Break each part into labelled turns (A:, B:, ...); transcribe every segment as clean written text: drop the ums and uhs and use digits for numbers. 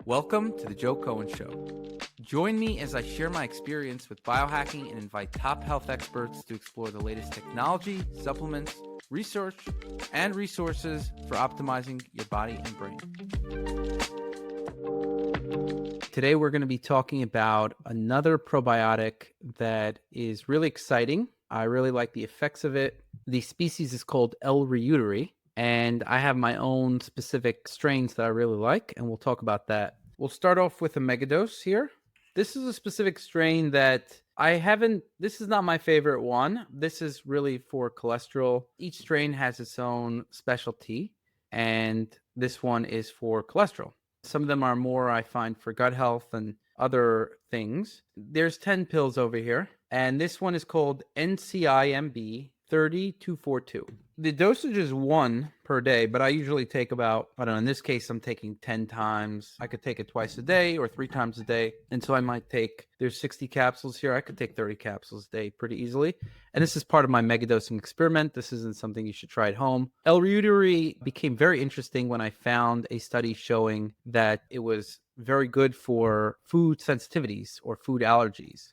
A: Welcome to the Joe Cohen Show. Join me as I share my experience with biohacking and invite top health experts to explore the latest technology, supplements, research, and resources for optimizing your body and brain. Today, we're going to be talking about another probiotic that is really exciting. I really like the effects of it. The species is called L. reuteri, and I have my own specific strains that I really like, and we'll talk about that. We'll start off with a megadose here. This is a specific strain that this is not my favorite one. This is really for cholesterol. Each strain has its own specialty, and this one is for cholesterol. Some of them are more, I find, for gut health and other things. There's 10 pills over here, and this one is called NCIMB 30242. The dosage is 1 per day, but I usually take about, in this case, I'm taking 10 times. I could take it twice a day or 3 times a day. And so I might there's 60 capsules here. I could take 30 capsules a day pretty easily. And this is part of my megadosing experiment. This isn't something you should try at home. L. reuteri became very interesting when I found a study showing that it was very good for food sensitivities or food allergies.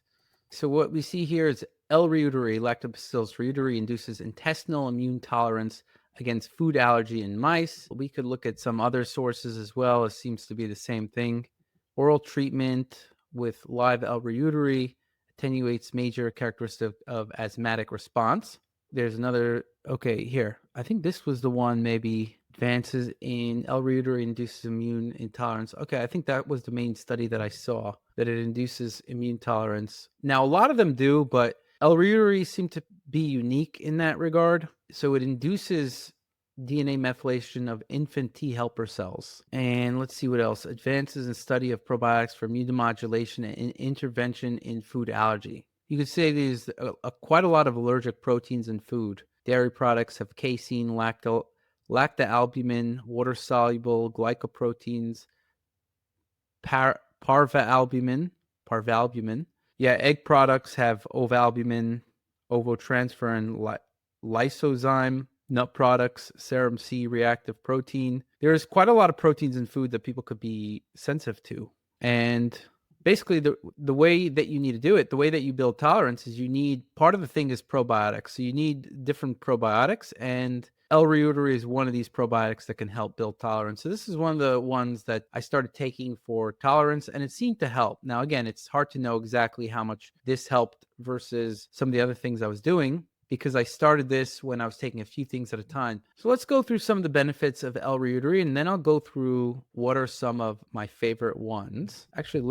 A: So what we see here is L. reuteri, Lactobacillus reuteri, induces intestinal immune tolerance against food allergy in mice. We could look at some other sources as well. It seems to be the same thing. Oral treatment with live L. reuteri attenuates major characteristic of asthmatic response. There's another, here. I think this was the one maybe advances in L. reuteri induces immune intolerance. I think that was the main study that I saw, that it induces immune tolerance. Now, a lot of them do, but L. reuteri seem to be unique in that regard. So it induces DNA methylation of infant T helper cells. And let's see what else. Advances in study of probiotics for immunomodulation and intervention in food allergy. You could say there's quite a lot of allergic proteins in food. Dairy products have casein, lactalbumin, water-soluble glycoproteins, parvalbumin. Yeah, egg products have ovalbumin, ovotransferrin, lysozyme. Nut products, serum C reactive protein. There's quite a lot of proteins in food that people could be sensitive to. And basically, the way that you need to do it, the way that you build tolerance is part of the thing is probiotics. So you need different probiotics, and L. reuteri is one of these probiotics that can help build tolerance. So this is one of the ones that I started taking for tolerance, and it seemed to help. Now, again, it's hard to know exactly how much this helped versus some of the other things I was doing, because I started this when I was taking a few things at a time. So let's go through some of the benefits of L. reuteri, and then I'll go through what are some of my favorite ones. Actually,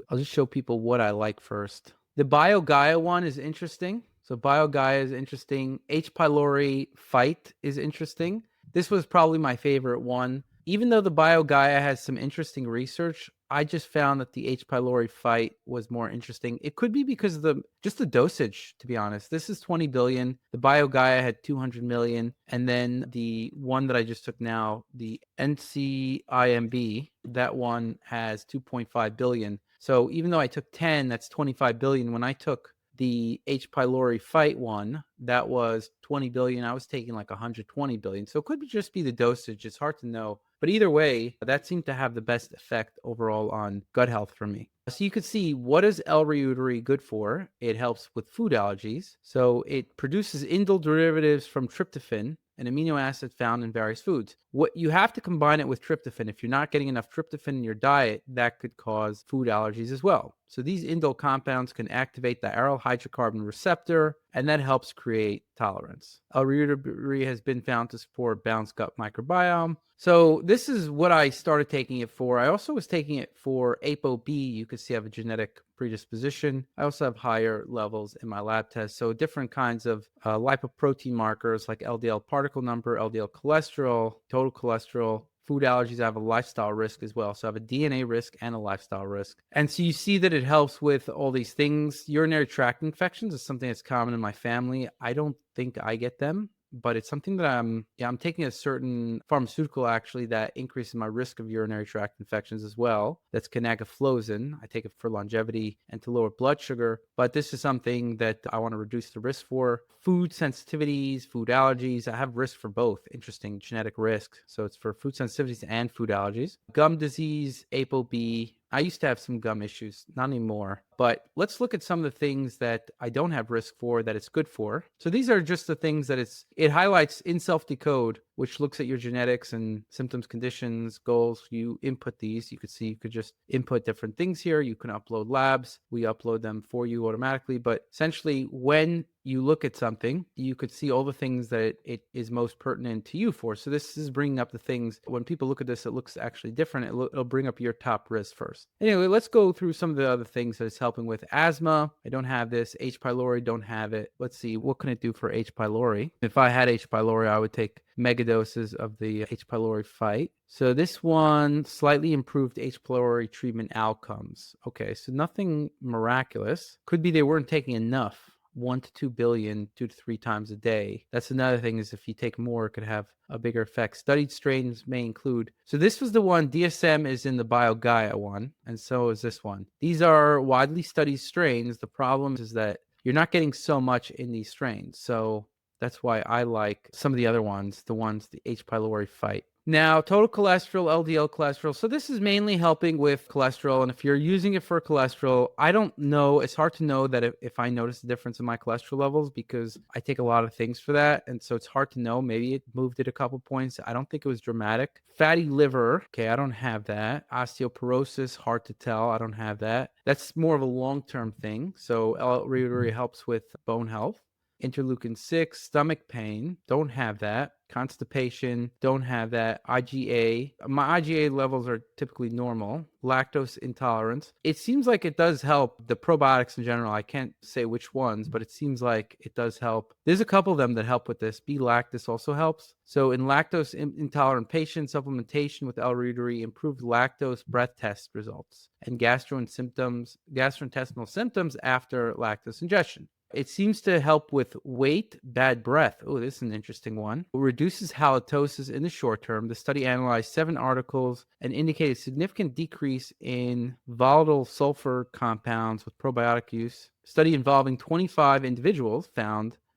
A: I'll just show people what I like first. The BioGaia one is interesting. So BioGaia is interesting. H. pylori Phyte is interesting. This was probably my favorite one. Even though the BioGaia has some interesting research, I just found that the H. pylori Phyte was more interesting. It could be because of just the dosage, to be honest. This is 20 billion. The BioGaia had 200 million. And then the one that I just took now, the NCIMB, that one has 2.5 billion. So even though I took 10, that's 25 billion. When I took the H. pylori Phyte one, that was 20 billion. I was taking like 120 billion. So it could just be the dosage. It's hard to know. But either way, that seemed to have the best effect overall on gut health for me. So you could see, what is L. reuteri good for? It helps with food allergies. So it produces indole derivatives from tryptophan, an amino acid found in various foods. What you have to combine it with tryptophan. If you're not getting enough tryptophan in your diet, that could cause food allergies as well. So these indole compounds can activate the aryl hydrocarbon receptor, and that helps create tolerance. L. reuteri has been found to support balanced gut microbiome. So this is what I started taking it for. I also was taking it for ApoB. You could see I have a genetic predisposition. I also have higher levels in my lab test. So different kinds of lipoprotein markers like LDL particle number, LDL cholesterol, total cholesterol. Food allergies, I have a lifestyle risk as well. So I have a DNA risk and a lifestyle risk. And so you see that it helps with all these things. Urinary tract infections is something that's common in my family. I don't think I get them. but it's something that I'm taking a certain pharmaceutical actually that increases my risk of urinary tract infections as well. That's canagliflozin. I take it for longevity and to lower blood sugar, but this is something that I want to reduce the risk for. Food sensitivities, food allergies. I have risk for both. Interesting genetic risk. So it's for food sensitivities and food allergies. Gum disease, ApoB. I used to have some gum issues, not anymore. But let's look at some of the things that I don't have risk for that it's good for. So these are just the things that it highlights in Self-Decode, which looks at your genetics and symptoms, conditions, goals. You input these. You could just input different things here. You can upload labs. We upload them for you automatically. But essentially, when you look at something, you could see all the things that it is most pertinent to you for. So this is bringing up the things. When people look at this, it looks actually different. It'll bring up your top risk first. Anyway, let's go through some of the other things that it's helping with. Asthma, I don't have this. H. pylori, don't have it. Let's see, what can it do for H. pylori? If I had H. pylori, I would take mega doses of the H. pylori fight. So this one, slightly improved H. pylori treatment outcomes. Okay, so nothing miraculous. Could be they weren't taking enough. 1 to 2 billion, 2 to 3 times a day. That's another thing, is if you take more, it could have a bigger effect. Studied strains may include. So this was the one, DSM is in the BioGaia one, and so is this one. These are widely studied strains. The problem is that you're not getting so much in these strains. So that's why I like some of the other ones, the H. pylori fight. Now, total cholesterol, LDL cholesterol. So this is mainly helping with cholesterol. And if you're using it for cholesterol, I don't know. It's hard to know that if I notice a difference in my cholesterol levels, because I take a lot of things for that. And so it's hard to know. Maybe it moved it a couple points. I don't think it was dramatic. Fatty liver. Okay, I don't have that. Osteoporosis, hard to tell. I don't have that. That's more of a long-term thing. So L-reuteri helps with bone health. Interleukin 6, stomach pain, don't have that. Constipation, don't have that. IgA, my IgA levels are typically normal. Lactose intolerance, it seems like it does help. The probiotics in general, I can't say which ones, but it seems like it does help. There's a couple of them that help with this. B-lactis also helps. So in lactose intolerant patients, supplementation with L-reuteri improved lactose breath test results and gastrointestinal symptoms after lactose ingestion. It seems to help with weight, bad breath. Oh, this is an interesting one. It reduces halitosis in the short term. The study analyzed 7 articles and indicated significant decrease in volatile sulfur compounds with probiotic use. Study involving 25 individuals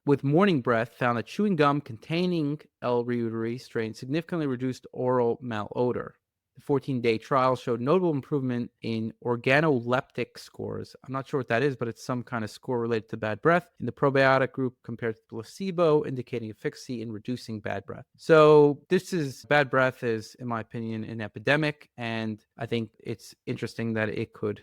A: with morning breath found that chewing gum containing L-reuteri strain significantly reduced oral malodor. The 14-day trial showed notable improvement in organoleptic scores. I'm not sure what that is, but it's some kind of score related to bad breath in the probiotic group compared to placebo, indicating efficacy in reducing bad breath. So bad breath is, in my opinion, an epidemic, and I think it's interesting that it could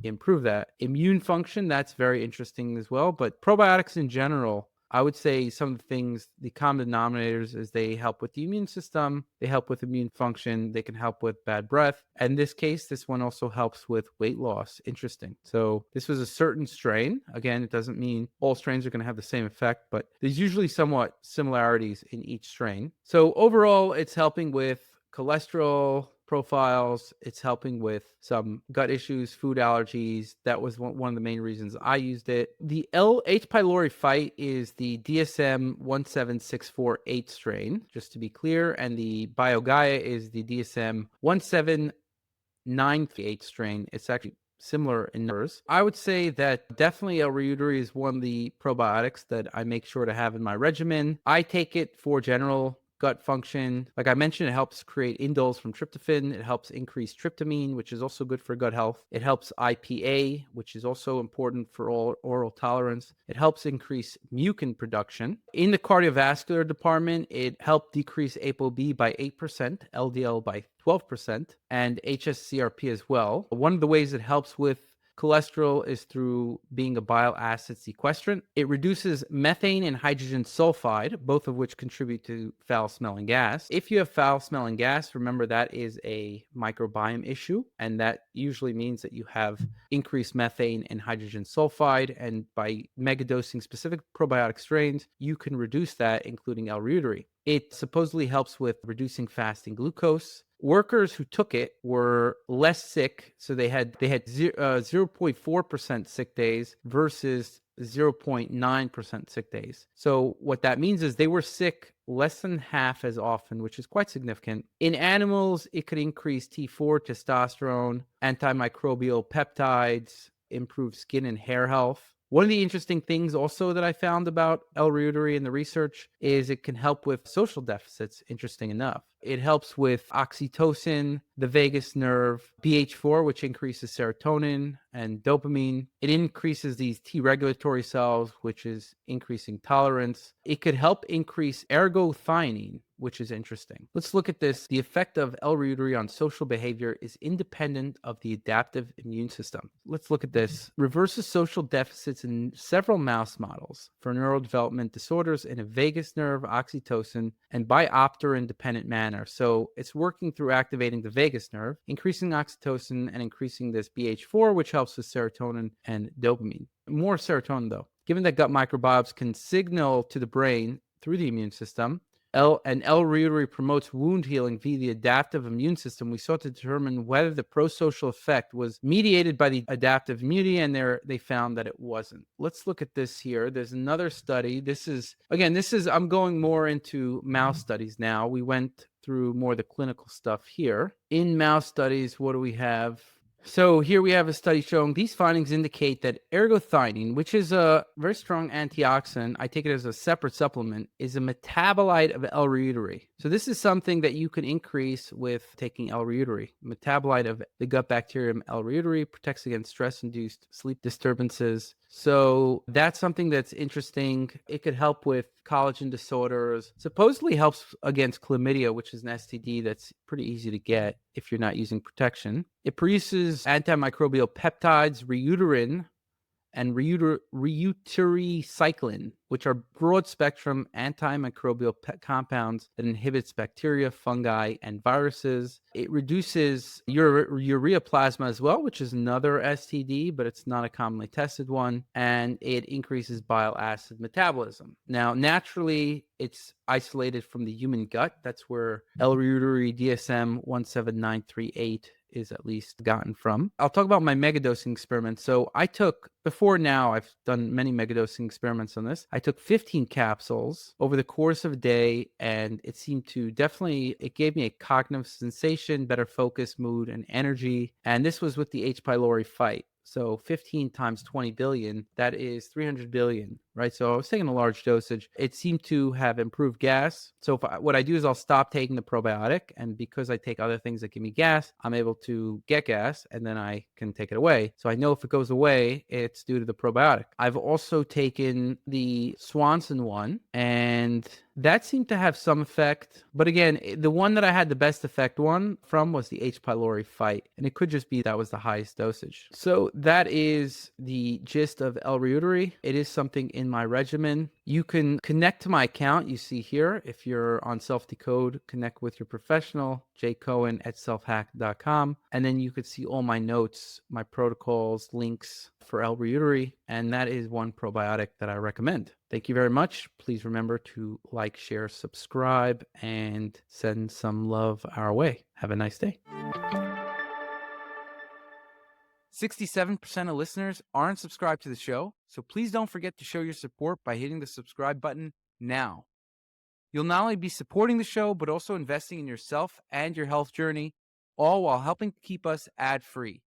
A: improve that. Immune function, that's very interesting as well, but probiotics in general, I would say some of the things, the common denominators is they help with the immune system, they help with immune function, they can help with bad breath. And in this case, this one also helps with weight loss. Interesting. So this was a certain strain. Again, it doesn't mean all strains are going to have the same effect, but there's usually somewhat similarities in each strain. So overall, it's helping with cholesterol profiles. It's helping with some gut issues, food allergies. That was one of the main reasons I used it. The H. pylori fight is the DSM 17648 strain, just to be clear, and the BioGaia is the DSM 1798 strain. It's actually similar in numbers. I would say that definitely L-reuteri is one of the probiotics that I make sure to have in my regimen. I take it for general gut function. Like I mentioned, it helps create indoles from tryptophan. It helps increase tryptamine, which is also good for gut health. It helps IPA, which is also important for oral tolerance. It helps increase mucin production. In the cardiovascular department, it helped decrease ApoB by 8%, LDL by 12%, and HSCRP as well. One of the ways it helps with cholesterol is through being a bile acid sequestrant. It reduces methane and hydrogen sulfide, both of which contribute to foul-smelling gas. If you have foul-smelling gas, remember that is a microbiome issue, and that usually means that you have increased methane and hydrogen sulfide, and by megadosing specific probiotic strains, you can reduce that, including L-reuteri. It supposedly helps with reducing fasting glucose. Workers who took it were less sick, so they had 0.4% sick days versus 0.9% sick days. So what that means is they were sick less than half as often, which is quite significant. In animals, it could increase T4, testosterone, antimicrobial peptides, improve skin and hair health. One of the interesting things also that I found about L-reuteri in the research is it can help with social deficits, interesting enough. It helps with oxytocin, the vagus nerve, BH4, which increases serotonin and dopamine. It increases these T regulatory cells, which is increasing tolerance. It could help increase ergothioneine, which is interesting. Let's look at this. The effect of L-reuteri on social behavior is independent of the adaptive immune system. Let's look at this. Reverses social deficits in several mouse models for neurodevelopment disorders in a vagus nerve, oxytocin, and biopterin-dependent manner. So it's working through activating the vagus nerve, increasing oxytocin, and increasing this BH4, which helps with serotonin and dopamine. More serotonin, though. Given that gut microbiomes can signal to the brain through the immune system, L-reuteri promotes wound healing via the adaptive immune system. We sought to determine whether the prosocial effect was mediated by the adaptive immunity, and they found that it wasn't. Let's look at this here. There's another study. I'm going more into mouse studies now. We went through more of the clinical stuff here. In mouse studies, what do we have? So here we have a study showing these findings indicate that ergothioneine, which is a very strong antioxidant, I take it as a separate supplement, is a metabolite of L-reuteri. So this is something that you can increase with taking L-reuteri. Metabolite of the gut bacterium L-reuteri protects against stress-induced sleep disturbances. So that's something that's interesting. It could help with collagen disorders. Supposedly helps against chlamydia, which is an STD that's pretty easy to get if you're not using protection. It produces antimicrobial peptides, reuterin, and reutericyclin, which are broad-spectrum antimicrobial compounds that inhibits bacteria, fungi, and viruses. It reduces ureaplasma as well, which is another STD, but it's not a commonly tested one, and it increases bile acid metabolism. Now, naturally, it's isolated from the human gut. That's where L-reuteri DSM 17938 is at least gotten from. I'll talk about my megadosing experiment. So I've done many megadosing experiments on this. I took 15 capsules over the course of a day, and it seemed to it gave me a cognitive sensation, better focus, mood, and energy. And this was with the H. pylori fight. So 15 times 20 billion, that is 300 billion, right? So I was taking a large dosage. It seemed to have improved gas. So what I do is I'll stop taking the probiotic. And because I take other things that give me gas, I'm able to get gas and then I can take it away. So I know if it goes away, it's due to the probiotic. I've also taken the Swanson one, and that seemed to have some effect. But again, the one that I had the best effect from was the H. pylori fight. And it could just be that was the highest dosage. So that is the gist of L-reuteri. It is something in my regimen. You can connect to my account you see here. If you're on Self-Decode, connect with your professional, jcohen@selfhack.com. And then you could see all my notes, my protocols, links for L-reuteri. And that is one probiotic that I recommend. Thank you very much. Please remember to like, share, subscribe, and send some love our way. Have a nice day. 67% of listeners aren't subscribed to the show, so please don't forget to show your support by hitting the subscribe button now. You'll not only be supporting the show, but also investing in yourself and your health journey, all while helping keep us ad-free.